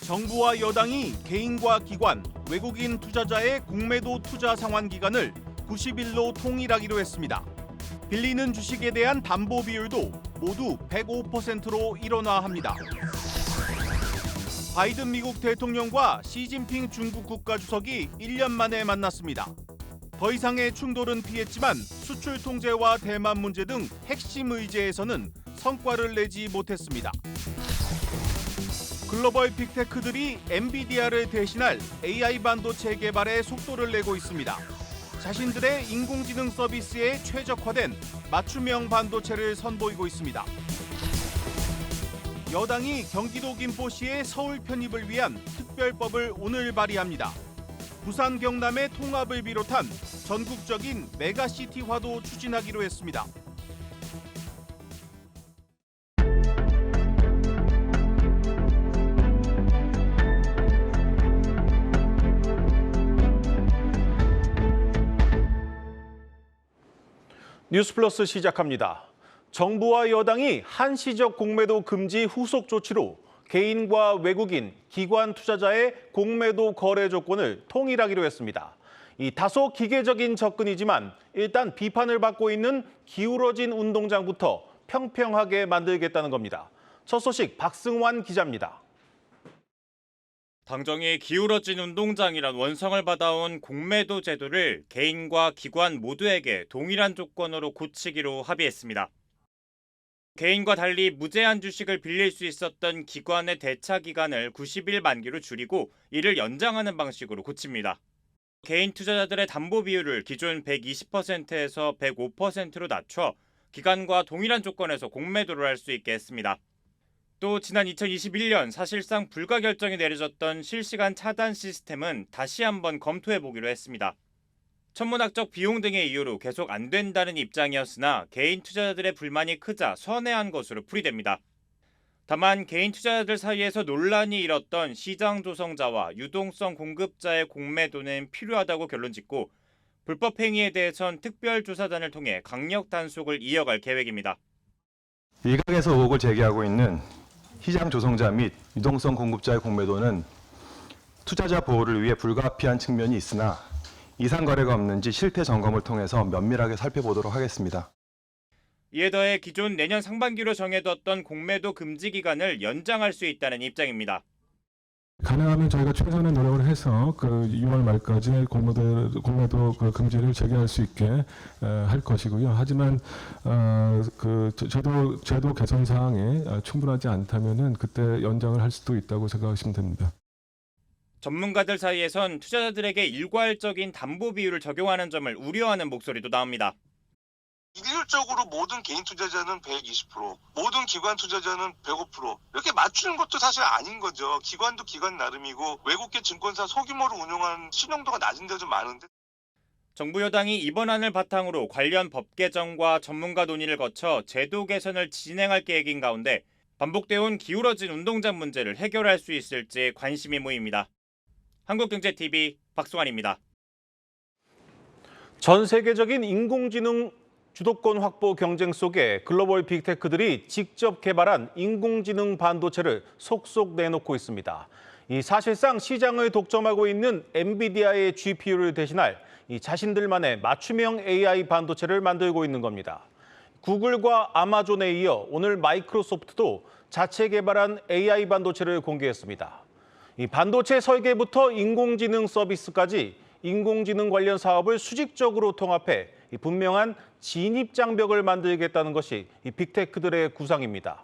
정부와 여당이 개인과 기관, 외국인 투자자의 공매도 투자 상환 기간을 90일로 통일하기로 했습니다. 빌리는 주식에 대한 담보 비율도 모두 105%로 일원화합니다. 바이든 미국 대통령과 시진핑 중국 국가주석이 1년 만에 만났습니다. 더 이상의 충돌은 피했지만 수출 통제와 대만 문제 등 핵심 의제에서는 성과를 내지 못했습니다. 글로벌 빅테크들이 엔비디아를 대신할 AI 반도체 개발에 속도를 내고 있습니다. 자신들의 인공지능 서비스에 최적화된 맞춤형 반도체를 선보이고 있습니다. 여당이 경기도 김포시의 서울 편입을 위한 특별법을 오늘 발의합니다. 부산 경남의 통합을 비롯한 전국적인 메가시티화도 추진하기로 했습니다. 뉴스플러스 시작합니다. 정부와 여당이 한시적 공매도 금지 후속 조치로 개인과 외국인, 기관 투자자의 공매도 거래 조건을 통일하기로 했습니다. 이 다소 기계적인 접근이지만 일단 비판을 받고 있는 기울어진 운동장부터 평평하게 만들겠다는 겁니다. 첫 소식 박승환 기자입니다. 당정이 기울어진 운동장이란 원성을 받아온 공매도 제도를 개인과 기관 모두에게 동일한 조건으로 고치기로 합의했습니다. 개인과 달리 무제한 주식을 빌릴 수 있었던 기관의 대차 기간을 90일 만기로 줄이고 이를 연장하는 방식으로 고칩니다. 개인 투자자들의 담보 비율을 기존 120%에서 105%로 낮춰 기관과 동일한 조건에서 공매도를 할 수 있게 했습니다. 또 지난 2021년 사실상 불가 결정이 내려졌던 실시간 차단 시스템은 다시 한번 검토해보기로 했습니다. 천문학적 비용 등의 이유로 계속 안 된다는 입장이었으나 개인 투자자들의 불만이 크자 선회한 것으로 풀이됩니다. 다만 개인 투자자들 사이에서 논란이 일었던 시장 조성자와 유동성 공급자의 공매도는 필요하다고 결론짓고 불법 행위에 대해선 특별조사단을 통해 강력 단속을 이어갈 계획입니다. 일각에서 의혹을 제기하고 있는 시장 조성자 및 유동성 공급자의 공매도는 투자자 보호를 위해 불가피한 측면이 있으나 이상 거래가 없는지 실태 점검을 통해서 면밀하게 살펴보도록 하겠습니다. 이에 더해 기존 내년 상반기로 정해뒀던 공매도 금지 기간을 연장할 수 있다는 입장입니다. 가능하면 저희가 최선의 노력을 해서 6월 말까지 공매도 금지를 재개할 수 있게 할 것이고요. 하지만 제도 개선 사항이 충분하지 않다면은 그때 연장을 할 수도 있다고 생각하시면 됩니다. 전문가들 사이에선 투자자들에게 일괄적인 담보 비율을 적용하는 점을 우려하는 목소리도 나옵니다. 일률적으로 모든 개인 투자자는 120%, 모든 기관 투자자는 105% 이렇게 맞추는 것도 사실 아닌 거죠. 기관도 기관 나름이고 외국계 증권사 소규모로 운영하는 신용도가 낮은 데도 많은데. 정부 여당이 이번 안을 바탕으로 관련 법 개정과 전문가 논의를 거쳐 제도 개선을 진행할 계획인 가운데 반복돼온 기울어진 운동장 문제를 해결할 수 있을지 관심이 모입니다. 한국경제TV 박승환입니다. 전 세계적인 인공지능 주도권 확보 경쟁 속에 글로벌 빅테크들이 직접 개발한 인공지능 반도체를 속속 내놓고 있습니다. 이 사실상 시장을 독점하고 있는 엔비디아의 GPU를 대신할 이 자신들만의 맞춤형 AI 반도체를 만들고 있는 겁니다. 구글과 아마존에 이어 오늘 마이크로소프트도 자체 개발한 AI 반도체를 공개했습니다. 이 반도체 설계부터 인공지능 서비스까지 인공지능 관련 사업을 수직적으로 통합해 분명한 진입 장벽을 만들겠다는 것이 이 빅테크들의 구상입니다.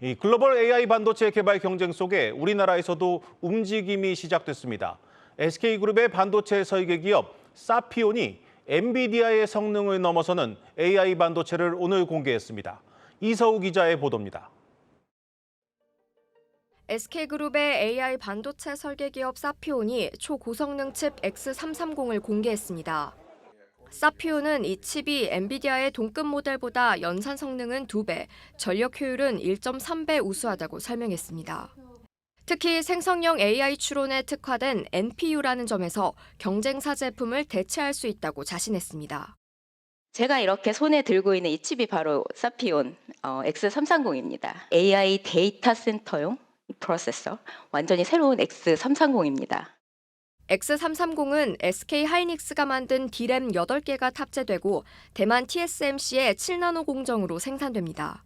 이 글로벌 AI 반도체 개발 경쟁 속에 우리나라에서도 움직임이 시작됐습니다. SK그룹의 반도체 설계 기업 사피온이 엔비디아의 성능을 넘어서는 AI 반도체를 오늘 공개했습니다. 이서우 기자의 보도입니다. SK그룹의 AI 반도체 설계 기업 사피온이 초고성능 칩 X330을 공개했습니다. 사피온은 이 칩이 엔비디아의 동급 모델보다 연산 성능은 2배, 전력 효율은 1.3배 우수하다고 설명했습니다. 특히 생성형 AI 추론에 특화된 NPU라는 점에서 경쟁사 제품을 대체할 수 있다고 자신했습니다. 제가 이렇게 손에 들고 있는 이 칩이 바로 사피온 X330입니다. AI 데이터 센터용 프로세서, 완전히 새로운 X330입니다. X330은 SK 하이닉스가 만든 D램 8개가 탑재되고 대만 TSMC의 7나노 공정으로 생산됩니다.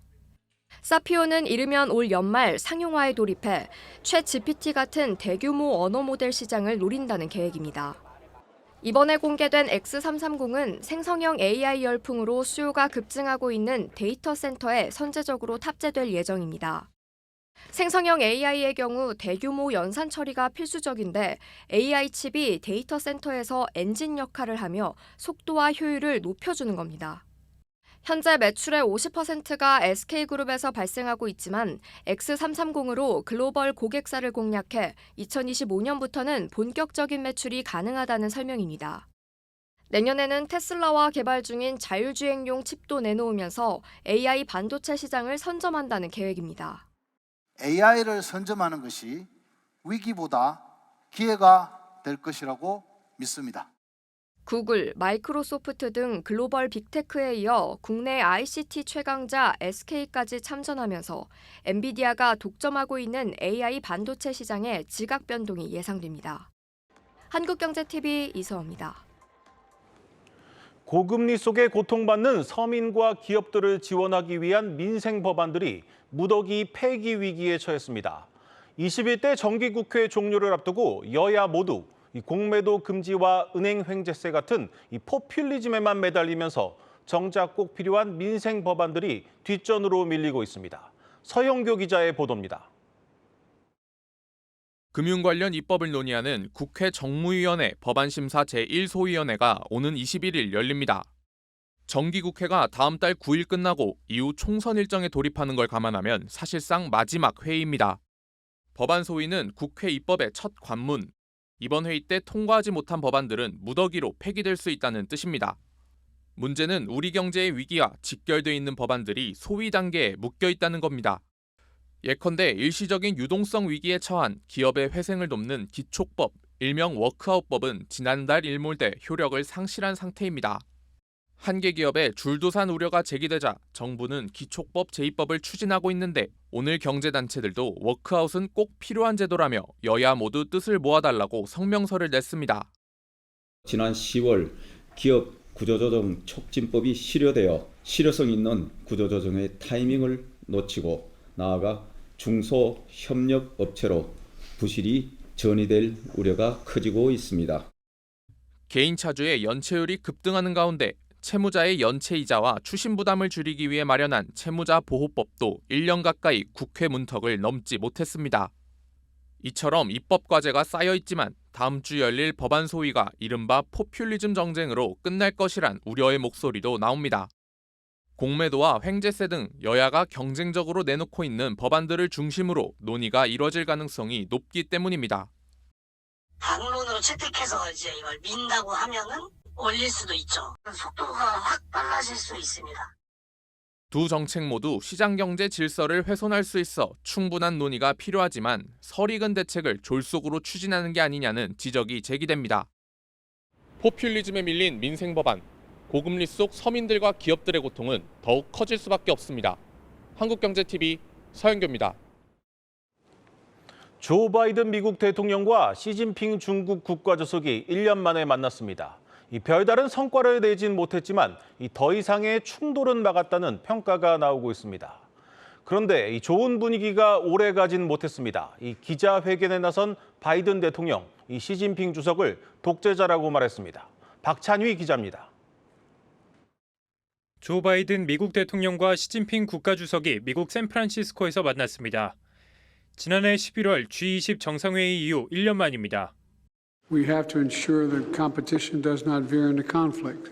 사피오는 이르면 올 연말 상용화에 돌입해 챗GPT 같은 대규모 언어 모델 시장을 노린다는 계획입니다. 이번에 공개된 X330은 생성형 AI 열풍으로 수요가 급증하고 있는 데이터 센터에 선제적으로 탑재될 예정입니다. 생성형 AI의 경우 대규모 연산 처리가 필수적인데 AI 칩이 데이터 센터에서 엔진 역할을 하며 속도와 효율을 높여주는 겁니다. 현재 매출의 50%가 SK그룹에서 발생하고 있지만 X330으로 글로벌 고객사를 공략해 2025년부터는 본격적인 매출이 가능하다는 설명입니다. 내년에는 테슬라와 개발 중인 자율주행용 칩도 내놓으면서 AI 반도체 시장을 선점한다는 계획입니다. AI를 선점하는 것이 위기보다 기회가 될 것이라고 믿습니다. 구글, 마이크로소프트 등 글로벌 빅테크에 이어 국내 ICT 최강자 SK까지 참전하면서 엔비디아가 독점하고 있는 AI 반도체 시장의 지각 변동이 예상됩니다. 한국경제TV 이서입니다. 고금리 속에 고통받는 서민과 기업들을 지원하기 위한 민생 법안들이 무더기 폐기 위기에 처했습니다. 21대 정기국회 종료를 앞두고 여야 모두 공매도 금지와 은행 횡재세 같은 포퓰리즘에만 매달리면서 정작 꼭 필요한 민생 법안들이 뒷전으로 밀리고 있습니다. 서영교 기자의 보도입니다. 금융 관련 입법을 논의하는 국회 정무위원회 법안심사 제1소위원회가 오는 21일 열립니다. 정기국회가 다음 달 9일 끝나고 이후 총선 일정에 돌입하는 걸 감안하면 사실상 마지막 회의입니다. 법안 소위는 국회 입법의 첫 관문, 이번 회의 때 통과하지 못한 법안들은 무더기로 폐기될 수 있다는 뜻입니다. 문제는 우리 경제의 위기와 직결돼 있는 법안들이 소위 단계에 묶여 있다는 겁니다. 예컨대 일시적인 유동성 위기에 처한 기업의 회생을 돕는 기촉법, 일명 워크아웃법은 지난달 일몰돼 효력을 상실한 상태입니다. 한계 기업의 줄도산 우려가 제기되자 정부는 기촉법 제2법을 추진하고 있는데 오늘 경제단체들도 워크아웃은 꼭 필요한 제도라며 여야 모두 뜻을 모아달라고 성명서를 냈습니다. 지난 10월 기업 구조조정 촉진법이 실효되어 실효성 있는 구조조정의 타이밍을 놓치고 나아가 중소협력업체로 부실이 전이될 우려가 커지고 있습니다. 개인 차주의 연체율이 급등하는 가운데 채무자의 연체이자와 추심부담을 줄이기 위해 마련한 채무자 보호법도 1년 가까이 국회 문턱을 넘지 못했습니다. 이처럼 입법 과제가 쌓여 있지만 다음 주 열릴 법안 소위가 이른바 포퓰리즘 정쟁으로 끝날 것이란 우려의 목소리도 나옵니다. 공매도와 횡재세 등 여야가 경쟁적으로 내놓고 있는 법안들을 중심으로 논의가 이뤄질 가능성이 높기 때문입니다. 당론으로 채택해서 이제 이걸 민다고 하면은 올릴 수도 있죠. 속도가 확 빨라질 수 있습니다. 두 정책 모두 시장 경제 질서를 훼손할 수 있어 충분한 논의가 필요하지만 설익은 대책을 졸속으로 추진하는 게 아니냐는 지적이 제기됩니다. 포퓰리즘에 밀린 민생 법안, 고금리 속 서민들과 기업들의 고통은 더욱 커질 수밖에 없습니다. 한국경제TV 서영교입니다. 조 바이든 미국 대통령과 시진핑 중국 국가주석이 1년 만에 만났습니다. 별다른 성과를 내진 못했지만 더 이상의 충돌은 막았다는 평가가 나오고 있습니다. 그런데 좋은 분위기가 오래가진 못했습니다. 기자회견에 나선 바이든 대통령, 시진핑 주석을 독재자라고 말했습니다. 박찬휘 기자입니다. 조 바이든 미국 대통령과 시진핑 국가주석이 미국 샌프란시스코에서 만났습니다. 지난해 11월 G20 정상회의 이후 1년 만입니다. We have to ensure that competition does not veer into conflict.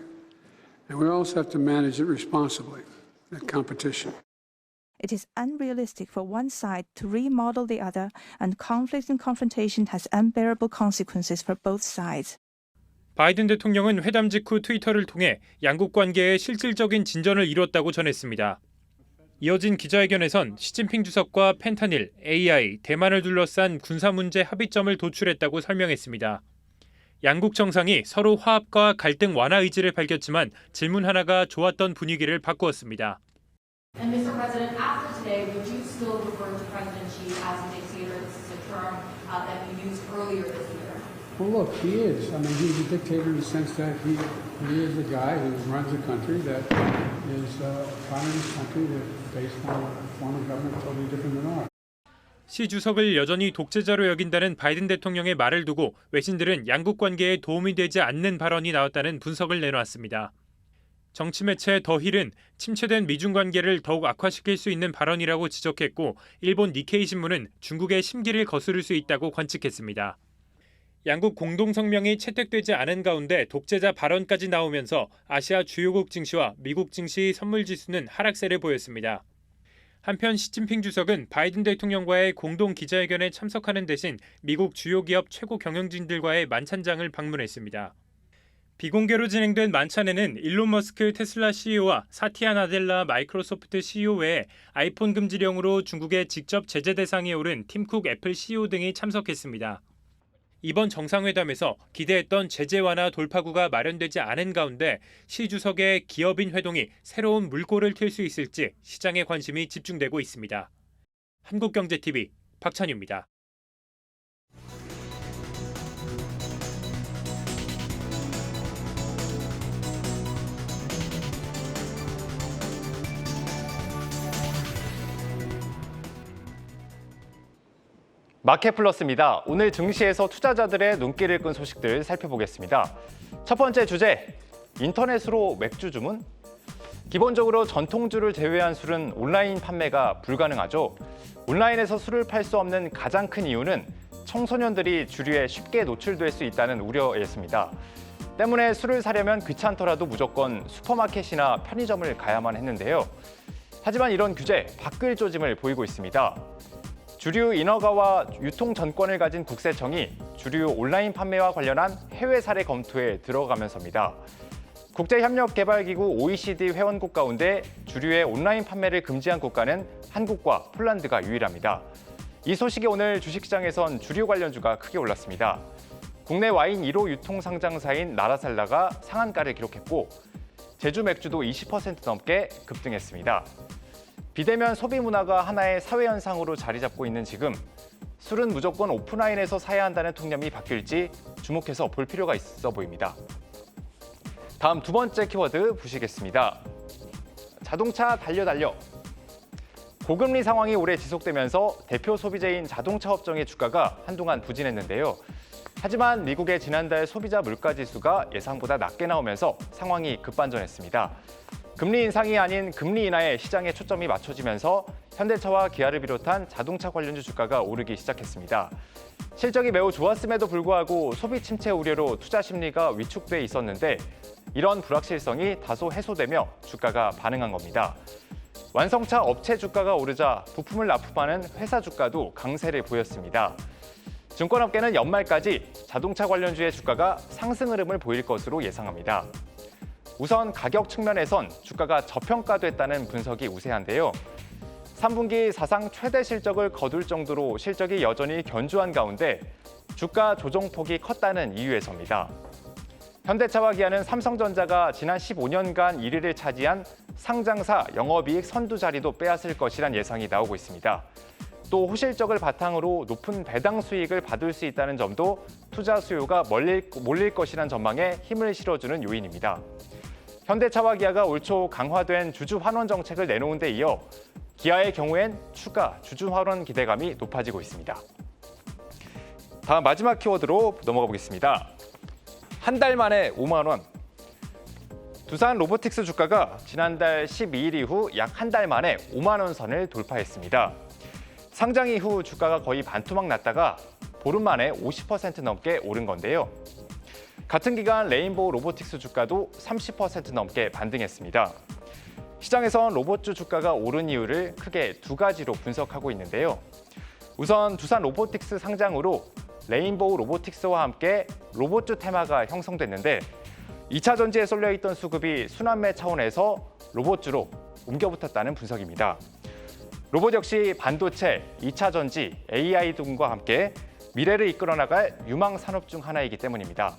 And we also have to manage it responsibly, that competition. It is unrealistic for one side to remodel the other, and conflict and confrontation has unbearable consequences for both sides. 바이든 대통령은 회담 직후 트위터를 통해 양국 관계에 실질적인 진전을 이뤘다고 전했습니다. 이어진 기자회견에선 시진핑 주석과 펜타닐, AI, 대만을 둘러싼 군사 문제 합의점을 도출했다고 설명했습니다. 양국 정상이 서로 화합과 갈등 완화 의지를 밝혔지만 질문 하나가 좋았던 분위기를 바꾸었습니다. And Mr. President, after today, would you still refer to President Xi as a dictator? This is a term that you used earlier this year. Well, look, he is. I mean, he's a dictator in the sense that he is the guy who runs a country that is a communist country that's based on a form of government totally different than ours. 시 주석을 여전히 독재자로 여긴다는 바이든 대통령의 말을 두고 외신들은 양국 관계에 도움이 되지 않는 발언이 나왔다는 분석을 내놓았습니다. 정치 매체 더 힐은 침체된 미중 관계를 더욱 악화시킬 수 있는 발언이라고 지적했고 일본 니케이 신문은 중국의 심기를 거스를 수 있다고 관측했습니다. 양국 공동 성명이 채택되지 않은 가운데 독재자 발언까지 나오면서 아시아 주요국 증시와 미국 증시 선물 지수는 하락세를 보였습니다. 한편 시진핑 주석은 바이든 대통령과의 공동 기자회견에 참석하는 대신 미국 주요 기업 최고 경영진들과의 만찬장을 방문했습니다. 비공개로 진행된 만찬에는 일론 머스크 테슬라 CEO와 사티아 나델라 마이크로소프트 CEO 외에 아이폰 금지령으로 중국의 직접 제재 대상에 오른 팀 쿡 애플 CEO 등이 참석했습니다. 이번 정상회담에서 기대했던 제재 완화 돌파구가 마련되지 않은 가운데 시 주석의 기업인 회동이 새로운 물꼬를 틀 수 있을지 시장의 관심이 집중되고 있습니다. 한국경제TV 박찬유입니다. 마켓플러스입니다. 오늘 증시에서 투자자들의 눈길을 끈 소식들 살펴보겠습니다. 첫 번째 주제, 인터넷으로 맥주 주문? 기본적으로 전통주를 제외한 술은 온라인 판매가 불가능하죠. 온라인에서 술을 팔 수 없는 가장 큰 이유는 청소년들이 주류에 쉽게 노출될 수 있다는 우려였습니다. 때문에 술을 사려면 귀찮더라도 무조건 슈퍼마켓이나 편의점을 가야만 했는데요. 하지만 이런 규제 바뀔 조짐을 보이고 있습니다. 주류 인허가와 유통 전권을 가진 국세청이 주류 온라인 판매와 관련한 해외 사례 검토에 들어가면서입니다. 국제협력개발기구 OECD 회원국 가운데 주류의 온라인 판매를 금지한 국가는 한국과 폴란드가 유일합니다. 이 소식이 오늘 주식시장에선 주류 관련주가 크게 올랐습니다. 국내 와인 1호 유통 상장사인 나라살라가 상한가를 기록했고 제주 맥주도 20% 넘게 급등했습니다. 비대면 소비 문화가 하나의 사회 현상으로 자리 잡고 있는 지금 술은 무조건 오프라인에서 사야 한다는 통념이 바뀔지 주목해서 볼 필요가 있어 보입니다. 다음 두 번째 키워드 보시겠습니다. 자동차 달려. 고금리 상황이 오래 지속되면서 대표 소비재인 자동차 업종의 주가가 한동안 부진했는데요. 하지만 미국의 지난달 소비자 물가지수가 예상보다 낮게 나오면서 상황이 급반전했습니다. 금리 인상이 아닌 금리 인하에 시장의 초점이 맞춰지면서 현대차와 기아를 비롯한 자동차 관련주 주가가 오르기 시작했습니다. 실적이 매우 좋았음에도 불구하고 소비 침체 우려로 투자 심리가 위축돼 있었는데 이런 불확실성이 다소 해소되며 주가가 반응한 겁니다. 완성차 업체 주가가 오르자 부품을 납품하는 회사 주가도 강세를 보였습니다. 증권업계는 연말까지 자동차 관련주의 주가가 상승 흐름을 보일 것으로 예상합니다. 우선 가격 측면에선 주가가 저평가됐다는 분석이 우세한데요. 3분기 사상 최대 실적을 거둘 정도로 실적이 여전히 견조한 가운데 주가 조정폭이 컸다는 이유에서입니다. 현대차와 기아는 삼성전자가 지난 15년간 1위를 차지한 상장사 영업이익 선두 자리도 빼앗을 것이란 예상이 나오고 있습니다. 또 호실적을 바탕으로 높은 배당 수익을 받을 수 있다는 점도 투자 수요가 몰릴 것이란 전망에 힘을 실어주는 요인입니다. 현대차와 기아가 올 초 강화된 주주 환원 정책을 내놓은 데 이어 기아의 경우엔 추가 주주 환원 기대감이 높아지고 있습니다. 다음 마지막 키워드로 넘어가 보겠습니다. 한 달 만에 5만 원. 두산 로보틱스 주가가 지난달 12일 이후 약 한 달 만에 5만 원 선을 돌파했습니다. 상장 이후 주가가 거의 반토막 났다가 보름 만에 50% 넘게 오른 건데요. 같은 기간 레인보우 로보틱스 주가도 30% 넘게 반등했습니다. 시장에선 로봇주 주가가 오른 이유를 크게 두 가지로 분석하고 있는데요. 우선 두산 로보틱스 상장으로 레인보우 로보틱스와 함께 로봇주 테마가 형성됐는데 2차 전지에 쏠려있던 수급이 순환매 차원에서 로봇주로 옮겨붙었다는 분석입니다. 로봇 역시 반도체, 2차 전지, AI 등과 함께 미래를 이끌어 나갈 유망 산업 중 하나이기 때문입니다.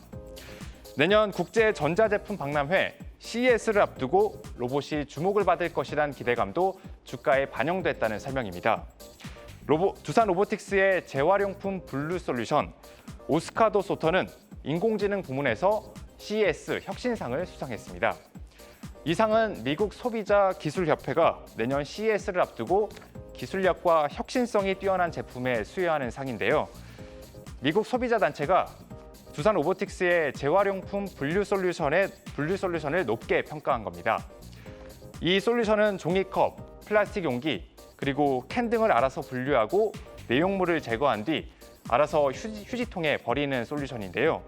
내년 국제 전자제품 박람회 CES를 앞두고 로봇이 주목을 받을 것이란 기대감도 주가에 반영됐다는 설명입니다. 두산 로보틱스의 재활용품 분류 솔루션 오스카도 소터는 인공지능 부문에서 CES 혁신상을 수상했습니다. 이 상은 미국 소비자 기술협회가 내년 CES를 앞두고 기술력과 혁신성이 뛰어난 제품에 수여하는 상인데요. 미국 소비자 단체가 두산 로보틱스의 재활용품 분류 솔루션을 높게 평가한 겁니다. 이 솔루션은 종이컵, 플라스틱 용기, 그리고 캔 등을 알아서 분류하고 내용물을 제거한 뒤 알아서 휴지통에 버리는 솔루션인데요.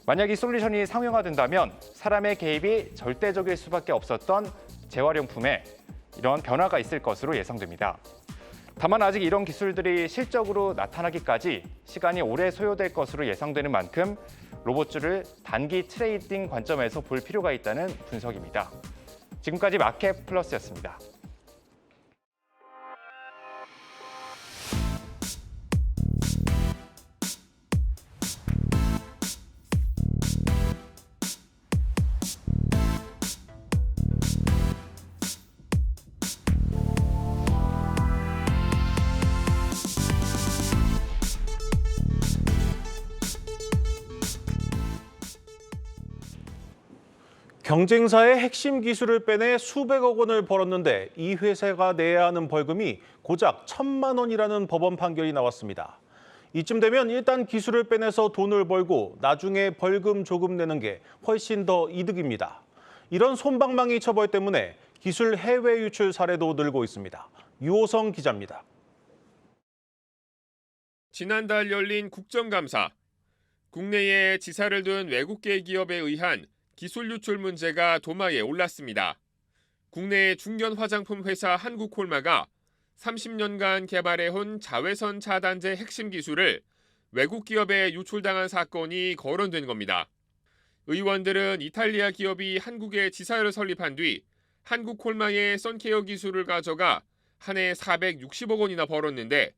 만약 이 솔루션이 상용화된다면 사람의 개입이 절대적일 수밖에 없었던 재활용품에 이런 변화가 있을 것으로 예상됩니다. 다만 아직 이런 기술들이 실적으로 나타나기까지 시간이 오래 소요될 것으로 예상되는 만큼 로봇주를 단기 트레이딩 관점에서 볼 필요가 있다는 분석입니다. 지금까지 마켓 플러스였습니다. 경쟁사의 핵심 기술을 빼내 수백억 원을 벌었는데 이 회사가 내야 하는 벌금이 고작 1,000만 원이라는 법원 판결이 나왔습니다. 이쯤 되면 일단 기술을 빼내서 돈을 벌고 나중에 벌금 조금 내는 게 훨씬 더 이득입니다. 이런 솜방망이 처벌 때문에 기술 해외 유출 사례도 늘고 있습니다. 유호성 기자입니다. 지난달 열린 국정감사. 국내에 지사를 둔 외국계 기업에 의한 기술 유출 문제가 도마에 올랐습니다. 국내 중견 화장품 회사 한국콜마가 30년간 개발해온 자외선 차단제 핵심 기술을 외국 기업에 유출당한 사건이 거론된 겁니다. 의원들은 이탈리아 기업이 한국에 지사를 설립한 뒤 한국콜마의 선케어 기술을 가져가 한 해 460억 원이나 벌었는데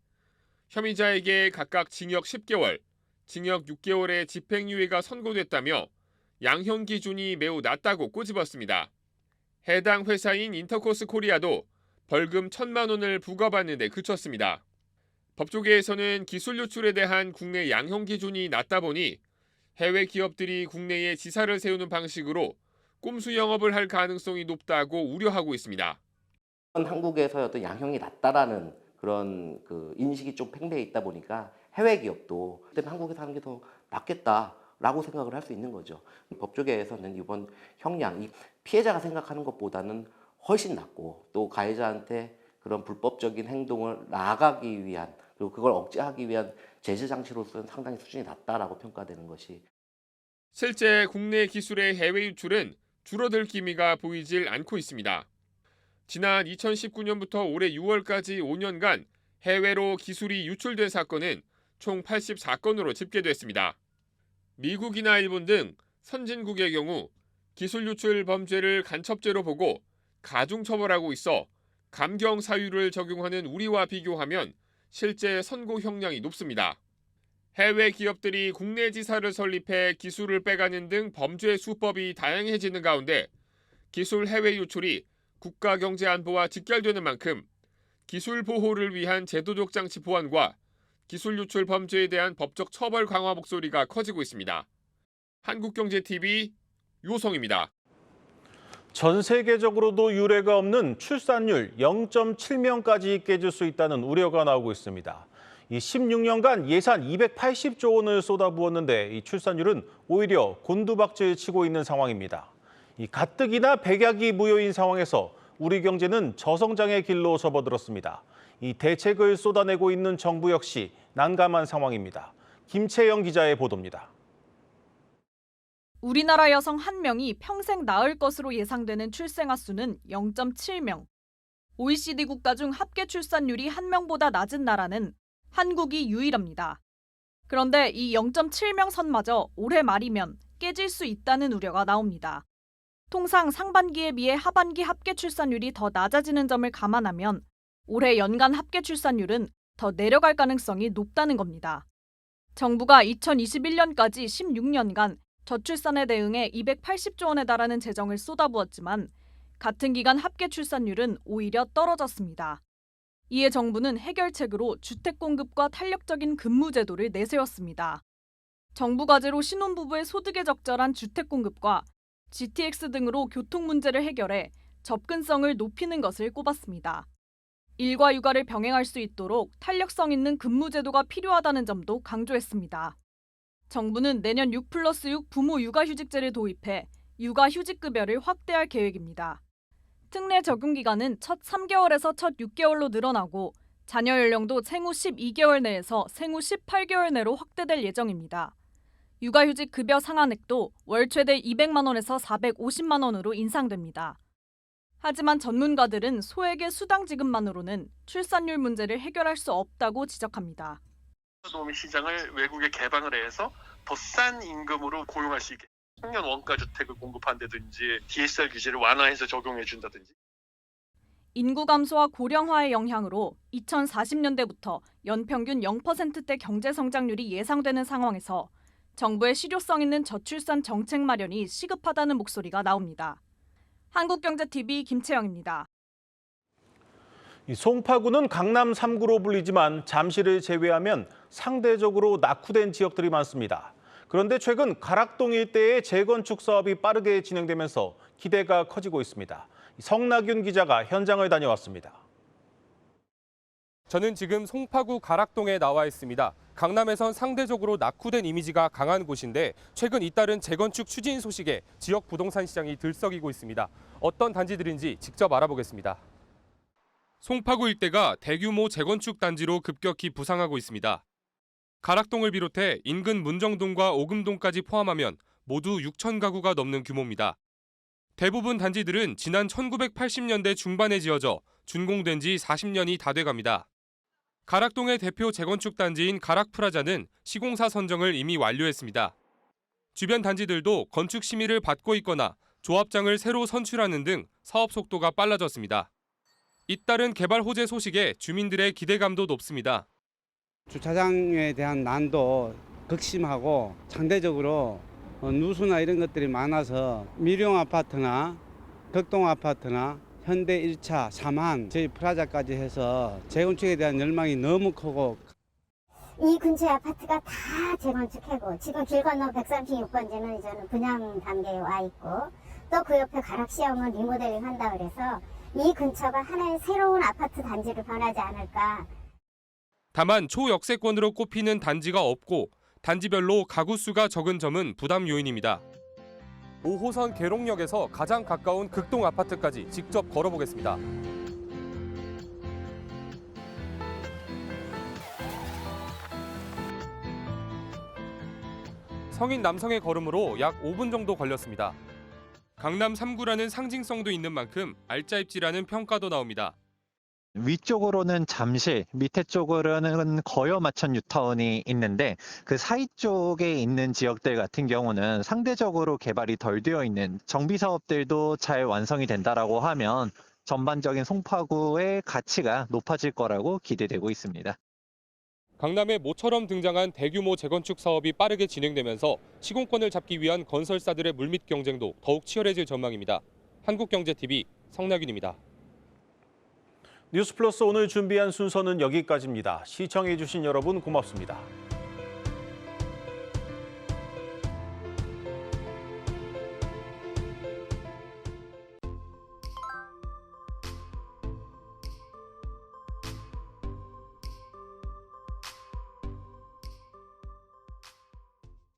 혐의자에게 각각 징역 10개월, 징역 6개월의 집행유예가 선고됐다며 양형 기준이 매우 낮다고 꼬집었습니다. 해당 회사인 인터코스 코리아도 벌금 1,000만 원을 부과받는 데 그쳤습니다. 법조계에서는 기술 유출에 대한 국내 양형 기준이 낮다 보니 해외 기업들이 국내에 지사를 세우는 방식으로 꼼수 영업을 할 가능성이 높다고 우려하고 있습니다. 한국에서 어떤 양형이 낮다라는 그런 인식이 좀 팽배해 있다 보니까 해외 기업도 그때는 한국에서 하는 게 더 낫겠다라고 생각을 할 수 있는 거죠. 법조계에서는 이번 형량이 피해자가 생각하는 것보다는 훨씬 낮고 또 가해자한테 그런 불법적인 행동을 나아가기 위한 그리고 그걸 억제하기 위한 제재 장치로서는 상당히 수준이 낮다라고 평가되는 것이. 실제 국내 기술의 해외 유출은 줄어들 기미가 보이질 않고 있습니다. 지난 2019년부터 올해 6월까지 5년간 해외로 기술이 유출된 사건은 총 84건으로 집계됐습니다. 미국이나 일본 등 선진국의 경우 기술 유출 범죄를 간첩죄로 보고 가중처벌하고 있어 감경 사유를 적용하는 우리와 비교하면 실제 선고 형량이 높습니다. 해외 기업들이 국내 지사를 설립해 기술을 빼가는 등 범죄 수법이 다양해지는 가운데 기술 해외 유출이 국가 경제 안보와 직결되는 만큼 기술 보호를 위한 제도적 장치 보완과 기술 유출 범죄에 대한 법적 처벌 강화 목소리가 커지고 있습니다. 한국경제TV 유호성입니다. 전 세계적으로도 유례가 없는 출산율 0.7명까지 깨질 수 있다는 우려가 나오고 있습니다. 이 16년간 예산 280조 원을 쏟아부었는데 이 출산율은 오히려 곤두박질 치고 있는 상황입니다. 이 가뜩이나 백약이 무효인 상황에서 우리 경제는 저성장의 길로 접어들었습니다. 이 대책을 쏟아내고 있는 정부 역시 난감한 상황입니다. 김채영 기자의 보도입니다. 우리나라 여성 1명이 평생 낳을 것으로 예상되는 출생아 수는 0.7명. OECD 국가 중 합계 출산율이 1명보다 낮은 나라는 한국이 유일합니다. 그런데 이 0.7명 선마저 올해 말이면 깨질 수 있다는 우려가 나옵니다. 통상 상반기에 비해 하반기 합계 출산율이 더 낮아지는 점을 감안하면 올해 연간 합계 출산율은 더 내려갈 가능성이 높다는 겁니다. 정부가 2021년까지 16년간 저출산에 대응해 280조 원에 달하는 재정을 쏟아부었지만 같은 기간 합계 출산율은 오히려 떨어졌습니다. 이에 정부는 해결책으로 주택 공급과 탄력적인 근무 제도를 내세웠습니다. 정부 과제로 신혼부부의 소득에 적절한 주택 공급과 GTX 등으로 교통 문제를 해결해 접근성을 높이는 것을 꼽았습니다. 일과 육아를 병행할 수 있도록 탄력성 있는 근무 제도가 필요하다는 점도 강조했습니다. 정부는 내년 6+6 부모 육아휴직제를 도입해 육아휴직급여를 확대할 계획입니다. 특례 적용 기간은 첫 3개월에서 첫 6개월로 늘어나고 자녀 연령도 생후 12개월 내에서 생후 18개월 내로 확대될 예정입니다. 육아휴직 급여 상한액도 월 최대 200만 원에서 450만 원으로 인상됩니다. 하지만 전문가들은 소액의 수당 지급만으로는 출산율 문제를 해결할 수 없다고 지적합니다. 도우미 시장을 외국에 개방을 해서 더 싼 임금으로 고용할 수 있게 청년 원가 주택을 공급한다든지 DSR 규제를 완화해서 적용해 준다든지. 인구 감소와 고령화의 영향으로 2040년대부터 연평균 0%대 경제 성장률이 예상되는 상황에서 정부의 실효성 있는 저출산 정책 마련이 시급하다는 목소리가 나옵니다. 한국경제TV 김채영입니다. 송파구는 강남 3구로 불리지만 잠실을 제외하면 상대적으로 낙후된 지역들이 많습니다. 그런데 최근 가락동 일대의 재건축 사업이 빠르게 진행되면서 기대가 커지고 있습니다. 성나균 기자가 현장을 다녀왔습니다. 저는 지금 송파구 가락동에 나와 있습니다. 강남에선 상대적으로 낙후된 이미지가 강한 곳인데 최근 잇따른 재건축 추진 소식에 지역 부동산 시장이 들썩이고 있습니다. 어떤 단지들인지 직접 알아보겠습니다. 송파구 일대가 대규모 재건축 단지로 급격히 부상하고 있습니다. 가락동을 비롯해 인근 문정동과 오금동까지 포함하면 모두 6천 가구가 넘는 규모입니다. 대부분 단지들은 지난 1980년대 중반에 지어져 준공된 지 40년이 다 돼갑니다. 가락동의 대표 재건축 단지인 가락프라자는 시공사 선정을 이미 완료했습니다. 주변 단지들도 건축 심의를 받고 있거나 조합장을 새로 선출하는 등 사업 속도가 빨라졌습니다. 잇따른 개발 호재 소식에 주민들의 기대감도 높습니다. 주차장에 대한 난도 극심하고 상대적으로 누수나 이런 것들이 많아서 미룡 아파트나 덕동 아파트나 현대 1차, 3한, 저희 프라자까지 해서 재건축에 대한 열망이 너무 크고 이 근처 아파트가 다 재건축하고 지금 길 건너 136번지는 이제는 분양 단계에 와 있고 또 그 옆에 가락시험은 리모델링 한다 그래서 이 근처가 하나의 새로운 아파트 단지로 변하지 않을까. 다만 초역세권으로 꼽히는 단지가 없고 단지별로 가구 수가 적은 점은 부담 요인입니다. 5호선 계룡역에서 가장 가까운 극동 아파트까지 직접 걸어보겠습니다. 성인 남성의 걸음으로 약 5분 정도 걸렸습니다. 강남 3구라는 상징성도 있는 만큼 알짜입지라는 평가도 나옵니다. 위쪽으로는 잠실, 밑에 쪽으로는 거여 마천 뉴타운이 있는데 그 사이 쪽에 있는 지역들 같은 경우는 상대적으로 개발이 덜 되어 있는 정비 사업들도 잘 완성이 된다라고 하면 전반적인 송파구의 가치가 높아질 거라고 기대되고 있습니다. 강남에 모처럼 등장한 대규모 재건축 사업이 빠르게 진행되면서 시공권을 잡기 위한 건설사들의 물밑 경쟁도 더욱 치열해질 전망입니다. 한국경제TV 성나균입니다. 뉴스플러스 오늘 준비한 순서는 여기까지입니다. 시청해주신 여러분 고맙습니다.